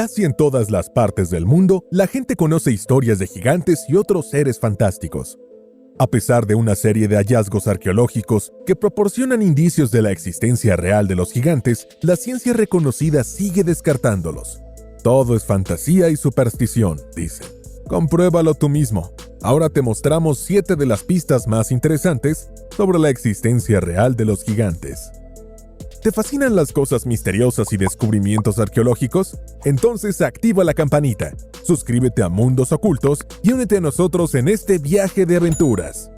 Casi en todas las partes del mundo, la gente conoce historias de gigantes y otros seres fantásticos. A pesar de una serie de hallazgos arqueológicos que proporcionan indicios de la existencia real de los gigantes, la ciencia reconocida sigue descartándolos. Todo es fantasía y superstición, dicen. Compruébalo tú mismo. Ahora te mostramos 7 de las pistas más interesantes sobre la existencia real de los gigantes. ¿Te fascinan las cosas misteriosas y descubrimientos arqueológicos? Entonces activa la campanita, suscríbete a Mundos Ocultos y únete a nosotros en este viaje de aventuras.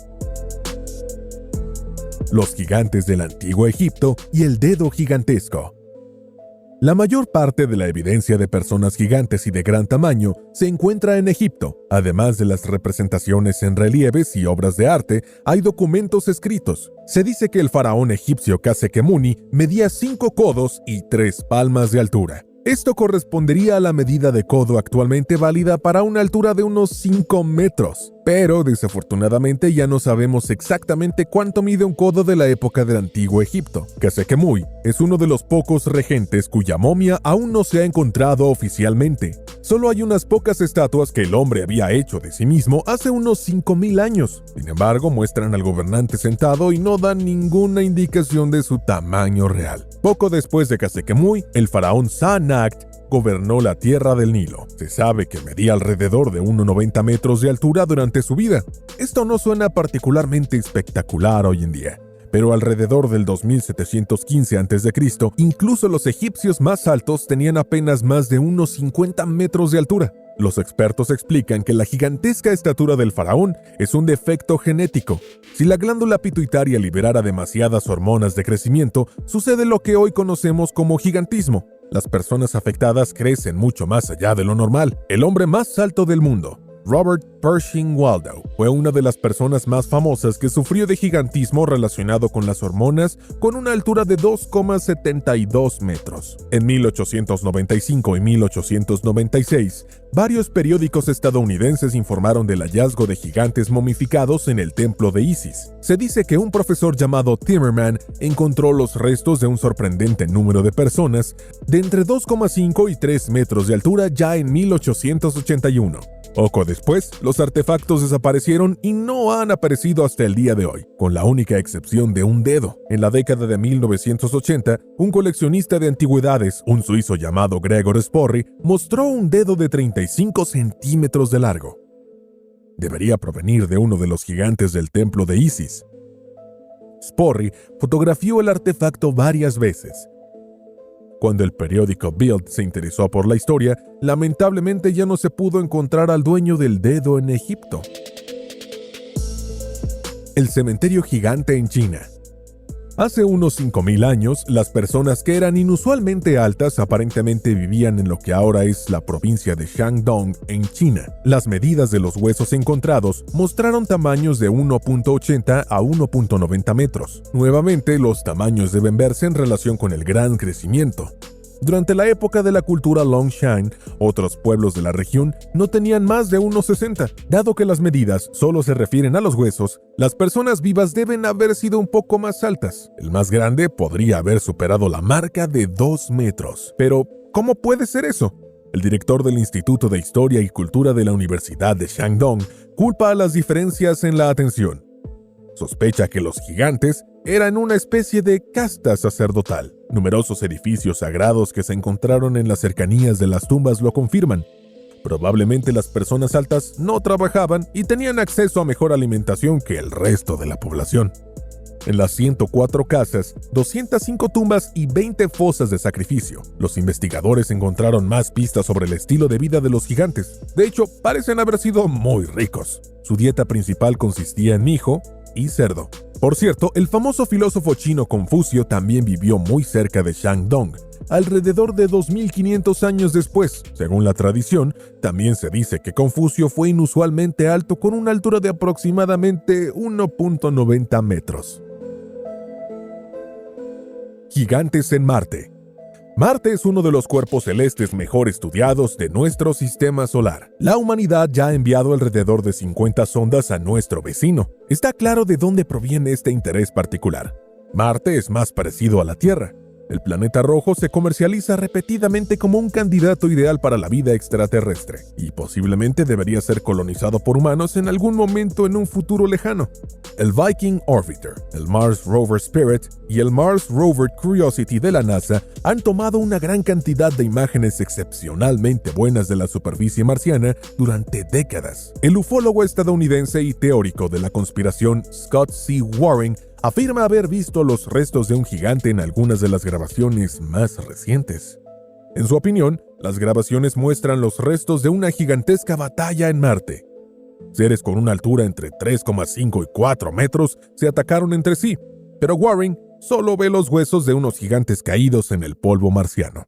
Los gigantes del antiguo Egipto y el dedo gigantesco. La mayor parte de la evidencia de personas gigantes y de gran tamaño se encuentra en Egipto. Además de las representaciones en relieves y obras de arte, hay documentos escritos. Se dice que el faraón egipcio Khase-Khemuni medía 5 codos y 3 palmas de altura. Esto correspondería a la medida de codo actualmente válida para una altura de unos 5 metros. Pero, desafortunadamente, ya no sabemos exactamente cuánto mide un codo de la época del antiguo Egipto. Khase-Khemui es uno de los pocos regentes cuya momia aún no se ha encontrado oficialmente. Solo hay unas pocas estatuas que el hombre había hecho de sí mismo hace unos 5000 años. Sin embargo, muestran al gobernante sentado y no dan ninguna indicación de su tamaño real. Poco después de Khase-Khemui, el faraón Sa-Nakht gobernó la tierra del Nilo. Se sabe que medía alrededor de 1,90 metros de altura durante su vida. Esto no suena particularmente espectacular hoy en día, pero alrededor del 2715 a.C., incluso los egipcios más altos tenían apenas más de unos 50 metros de altura. Los expertos explican que la gigantesca estatura del faraón es un defecto genético. Si la glándula pituitaria liberara demasiadas hormonas de crecimiento, sucede lo que hoy conocemos como gigantismo. Las personas afectadas crecen mucho más allá de lo normal. El hombre más alto del mundo, Robert Pershing Waldo, fue una de las personas más famosas que sufrió de gigantismo relacionado con las hormonas, con una altura de 2,72 metros. En 1895 y 1896, varios periódicos estadounidenses informaron del hallazgo de gigantes momificados en el templo de Isis. Se dice que un profesor llamado Timmerman encontró los restos de un sorprendente número de personas de entre 2,5 y 3 metros de altura ya en 1881. Poco después, los artefactos desaparecieron y no han aparecido hasta el día de hoy, con la única excepción de un dedo. En la década de 1980, un coleccionista de antigüedades, un suizo llamado Gregor Sporri, mostró un dedo de 35 centímetros de largo. Debería provenir de uno de los gigantes del templo de Isis. Sporri fotografió el artefacto varias veces. Cuando el periódico Bild se interesó por la historia, lamentablemente ya no se pudo encontrar al dueño del dedo en Egipto. El cementerio gigante en China. Hace unos 5000 años, las personas que eran inusualmente altas aparentemente vivían en lo que ahora es la provincia de Shandong, en China. Las medidas de los huesos encontrados mostraron tamaños de 1,80 a 1,90 metros. Nuevamente, los tamaños deben verse en relación con el gran crecimiento. Durante la época de la cultura Longshan, otros pueblos de la región no tenían más de 1,60. Dado que las medidas solo se refieren a los huesos, las personas vivas deben haber sido un poco más altas. El más grande podría haber superado la marca de 2 metros. Pero, ¿cómo puede ser eso? El director del Instituto de Historia y Cultura de la Universidad de Shandong culpa a las diferencias en la atención. Sospecha que los gigantes eran una especie de casta sacerdotal. Numerosos edificios sagrados que se encontraron en las cercanías de las tumbas lo confirman. Probablemente las personas altas no trabajaban y tenían acceso a mejor alimentación que el resto de la población. En las 104 casas, 205 tumbas y 20 fosas de sacrificio, los investigadores encontraron más pistas sobre el estilo de vida de los gigantes. De hecho, parecen haber sido muy ricos. Su dieta principal consistía en mijo y cerdo. Por cierto, el famoso filósofo chino Confucio también vivió muy cerca de Shandong, alrededor de 2500 años después. Según la tradición, también se dice que Confucio fue inusualmente alto con una altura de aproximadamente 1,90 metros. Gigantes en Marte. Marte es uno de los cuerpos celestes mejor estudiados de nuestro sistema solar. La humanidad ya ha enviado alrededor de 50 sondas a nuestro vecino. Está claro de dónde proviene este interés particular. Marte es más parecido a la Tierra. El planeta rojo se comercializa repetidamente como un candidato ideal para la vida extraterrestre y posiblemente debería ser colonizado por humanos en algún momento en un futuro lejano. El Viking Orbiter, el Mars Rover Spirit y el Mars Rover Curiosity de la NASA han tomado una gran cantidad de imágenes excepcionalmente buenas de la superficie marciana durante décadas. El ufólogo estadounidense y teórico de la conspiración Scott C. Waring afirma haber visto los restos de un gigante en algunas de las grabaciones más recientes. En su opinión, las grabaciones muestran los restos de una gigantesca batalla en Marte. Seres con una altura entre 3,5 y 4 metros se atacaron entre sí, pero Waring solo ve los huesos de unos gigantes caídos en el polvo marciano.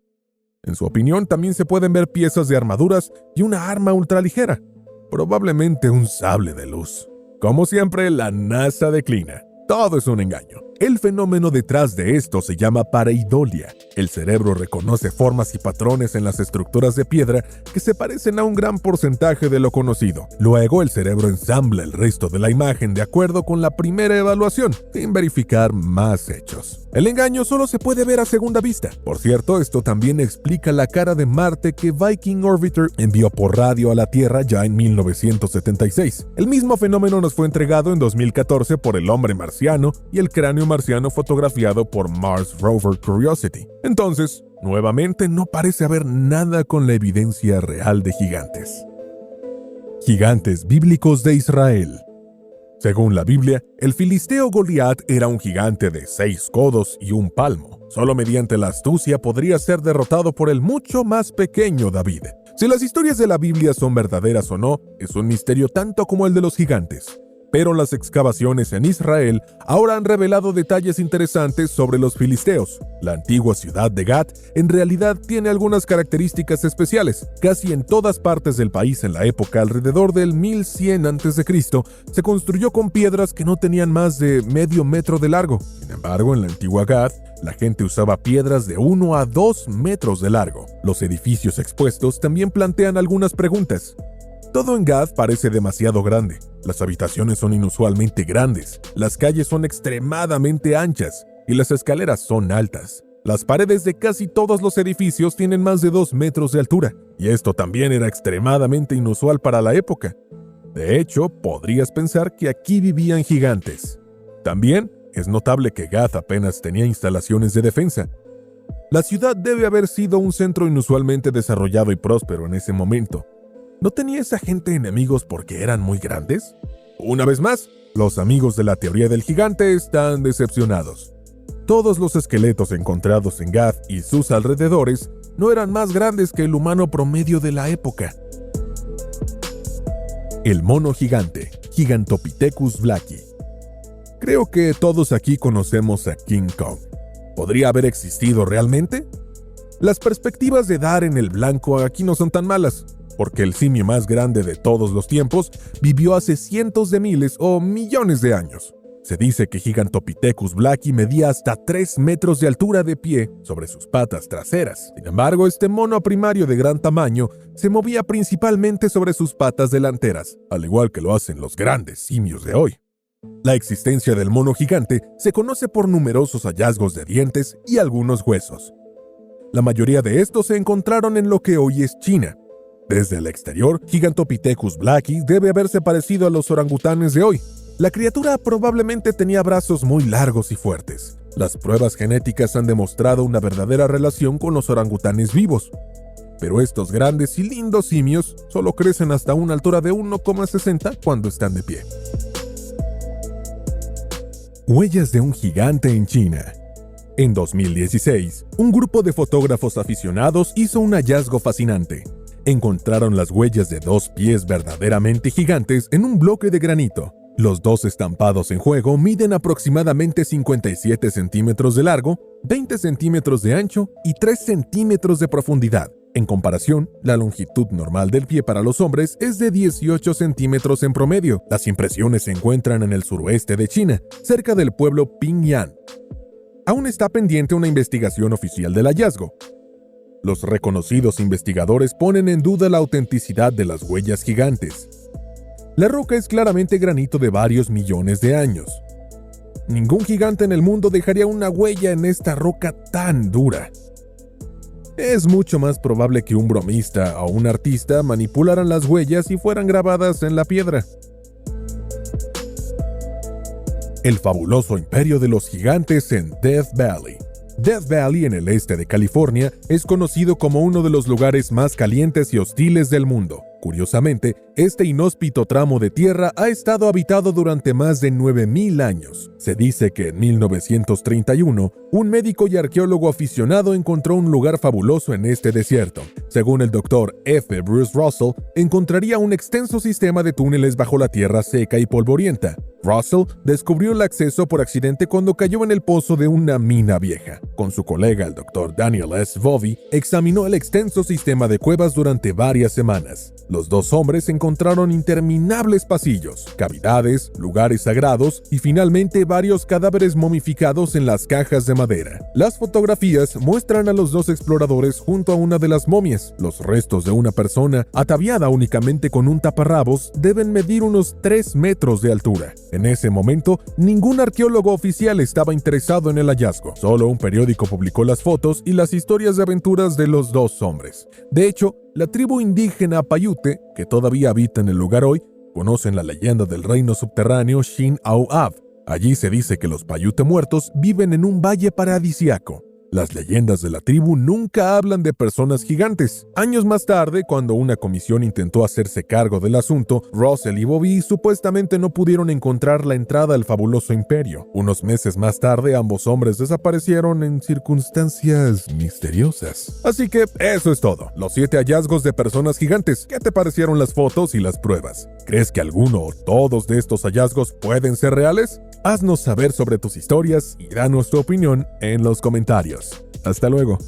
En su opinión, también se pueden ver piezas de armaduras y una arma ultraligera, probablemente un sable de luz. Como siempre, la NASA declina. Todo es un engaño. El fenómeno detrás de esto se llama pareidolia. El cerebro reconoce formas y patrones en las estructuras de piedra que se parecen a un gran porcentaje de lo conocido. Luego el cerebro ensambla el resto de la imagen de acuerdo con la primera evaluación, sin verificar más hechos. El engaño solo se puede ver a segunda vista. Por cierto, esto también explica la cara de Marte que Viking Orbiter envió por radio a la Tierra ya en 1976. El mismo fenómeno nos fue entregado en 2014 por el hombre marciano y el cráneo marciano fotografiado por Mars Rover Curiosity. Entonces, nuevamente no parece haber nada con la evidencia real de gigantes. Gigantes bíblicos de Israel. Según la Biblia, el filisteo Goliat era un gigante de 6 codos y un palmo. Solo mediante la astucia podría ser derrotado por el mucho más pequeño David. Si las historias de la Biblia son verdaderas o no, es un misterio tanto como el de los gigantes. Pero las excavaciones en Israel ahora han revelado detalles interesantes sobre los filisteos. La antigua ciudad de Gat en realidad tiene algunas características especiales. Casi en todas partes del país en la época alrededor del 1100 a.C. se construyó con piedras que no tenían más de medio metro de largo. Sin embargo, en la antigua Gat, la gente usaba piedras de 1 a 2 metros de largo. Los edificios expuestos también plantean algunas preguntas. Todo en Gad parece demasiado grande. Las habitaciones son inusualmente grandes, las calles son extremadamente anchas y las escaleras son altas. Las paredes de casi todos los edificios tienen más de 2 metros de altura, y esto también era extremadamente inusual para la época. De hecho, podrías pensar que aquí vivían gigantes. También es notable que Gad apenas tenía instalaciones de defensa. La ciudad debe haber sido un centro inusualmente desarrollado y próspero en ese momento. ¿No tenía esa gente enemigos porque eran muy grandes? Una vez más, los amigos de la teoría del gigante están decepcionados. Todos los esqueletos encontrados en Gad y sus alrededores no eran más grandes que el humano promedio de la época. El mono gigante, Gigantopithecus blacki. Creo que todos aquí conocemos a King Kong. ¿Podría haber existido realmente? Las perspectivas de dar en el blanco aquí no son tan malas, porque el simio más grande de todos los tiempos vivió hace cientos de miles o millones de años. Se dice que Gigantopithecus blacki medía hasta 3 metros de altura de pie sobre sus patas traseras. Sin embargo, este mono primario de gran tamaño se movía principalmente sobre sus patas delanteras, al igual que lo hacen los grandes simios de hoy. La existencia del mono gigante se conoce por numerosos hallazgos de dientes y algunos huesos. La mayoría de estos se encontraron en lo que hoy es China. Desde el exterior, Gigantopithecus blacki debe haberse parecido a los orangutanes de hoy. La criatura probablemente tenía brazos muy largos y fuertes. Las pruebas genéticas han demostrado una verdadera relación con los orangutanes vivos. Pero estos grandes y lindos simios solo crecen hasta una altura de 1,60 cuando están de pie. Huellas de un gigante en China. En 2016, un grupo de fotógrafos aficionados hizo un hallazgo fascinante. Encontraron las huellas de 2 pies verdaderamente gigantes en un bloque de granito. Los 2 estampados en juego miden aproximadamente 57 centímetros de largo, 20 centímetros de ancho y 3 centímetros de profundidad. En comparación, la longitud normal del pie para los hombres es de 18 centímetros en promedio. Las impresiones se encuentran en el suroeste de China, cerca del pueblo Pingyang. Aún está pendiente una investigación oficial del hallazgo. Los reconocidos investigadores ponen en duda la autenticidad de las huellas gigantes. La roca es claramente granito de varios millones de años. Ningún gigante en el mundo dejaría una huella en esta roca tan dura. Es mucho más probable que un bromista o un artista manipularan las huellas y fueran grabadas en la piedra. El fabuloso imperio de los gigantes en Death Valley. Death Valley, en el este de California, es conocido como uno de los lugares más calientes y hostiles del mundo. Curiosamente, este inhóspito tramo de tierra ha estado habitado durante más de 9,000 años. Se dice que en 1931, un médico y arqueólogo aficionado encontró un lugar fabuloso en este desierto. Según el Dr. F. Bruce Russell, encontraría un extenso sistema de túneles bajo la tierra seca y polvorienta. Russell descubrió el acceso por accidente cuando cayó en el pozo de una mina vieja. Con su colega, el Dr. Daniel S. Vovey, examinó el extenso sistema de cuevas durante varias semanas. Los dos hombres encontraron interminables pasillos, cavidades, lugares sagrados y finalmente varios cadáveres momificados en las cajas de madera. Las fotografías muestran a los dos exploradores junto a una de las momias. Los restos de una persona, ataviada únicamente con un taparrabos, deben medir unos 3 metros de altura. En ese momento, ningún arqueólogo oficial estaba interesado en el hallazgo. Solo un periódico publicó las fotos y las historias de aventuras de los dos hombres. De hecho, la tribu indígena Paiute, que todavía habita en el lugar hoy, conocen la leyenda del reino subterráneo Shin-Au-Av. Allí se dice que los Paiute muertos viven en un valle paradisíaco. Las leyendas de la tribu nunca hablan de personas gigantes. Años más tarde, cuando una comisión intentó hacerse cargo del asunto, Russell y Vovey supuestamente no pudieron encontrar la entrada al fabuloso imperio. Unos meses más tarde, ambos hombres desaparecieron en circunstancias misteriosas. Así que eso es todo. Los 7 hallazgos de personas gigantes. ¿Qué te parecieron las fotos y las pruebas? ¿Crees que alguno o todos de estos hallazgos pueden ser reales? Haznos saber sobre tus historias y danos tu opinión en los comentarios. Hasta luego.